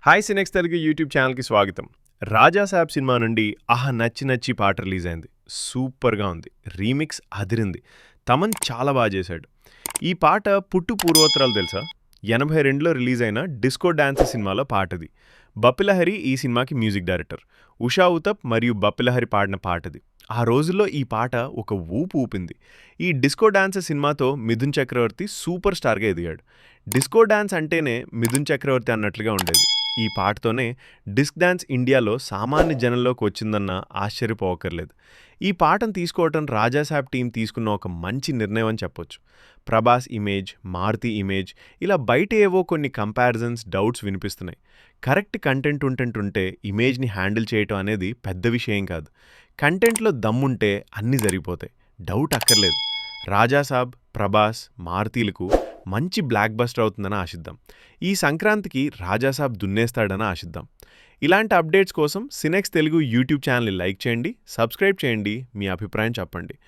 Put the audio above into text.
Hi సినెక్స్ Telugu YouTube ఛానల్కి స్వాగతం. రాజా సాబ్ cinema నుండి ఆహా నచ్చి నచ్చి పాట రిలీజ్ అయింది. సూపర్గా ఉంది. రీమిక్స్ అదిరింది. తమన్ చాలా బాగా చేశాడు. ఈ పాట పుట్టు పూర్వోత్తరాలు తెలుసా? 82లో రిలీజ్ అయిన డిస్కో డాన్స్ సినిమాలో పాటది. బప్పిలహరి ఈ సినిమాకి మ్యూజిక్ డైరెక్టర్. ఉషా ఉతప్ మరియు బప్పిలహరి పాడిన పాటది. ఆ రోజుల్లో ఈ పాట ఒక ఊపు ఊపింది. ఈ డిస్కో డాన్స్ సినిమాతో మిథున్ చక్రవర్తి సూపర్ స్టార్గా ఎదిగాడు. డిస్కో డాన్స్ అంటేనే మిథున్ చక్రవర్తి అన్నట్లుగా ఉండేది. ఈ పాటతోనే డిస్క్ డాన్స్ ఇండియాలో సామాన్య జనంలోకి వచ్చిందన్న ఆశ్చర్యపోవక్కర్లేదు. ఈ పాటను తీసుకోవటం రాజాసాబ్ టీం తీసుకున్న ఒక మంచి నిర్ణయం అని చెప్పొచ్చు. ప్రభాస్ ఇమేజ్, మారుతి ఇమేజ్, ఇలా బయట ఏవో కొన్ని కంపారిజన్స్, డౌట్స్ వినిపిస్తున్నాయి. కరెక్ట్ కంటెంట్ ఉంటుంటే ఇమేజ్ని హ్యాండిల్ చేయటం అనేది పెద్ద విషయం కాదు. కంటెంట్లో దమ్ముంటే అన్నీ జరిగిపోతాయి. డౌట్ అక్కర్లేదు. రాజాసాబ్, ప్రభాస్, మారుతీలకు మంచి బ్లాక్ బస్టర్ అవుతుందని ఆశిద్దాం. ఈ సంక్రాంతికి రాజాసాబ్ దున్నేస్తాడని ఆశిద్దాం. ఇలాంటి అప్డేట్స్ కోసం సినెక్స్ తెలుగు యూట్యూబ్ ఛానల్ని లైక్ చేయండి, సబ్స్క్రైబ్ చేయండి, మీ అభిప్రాయం చెప్పండి.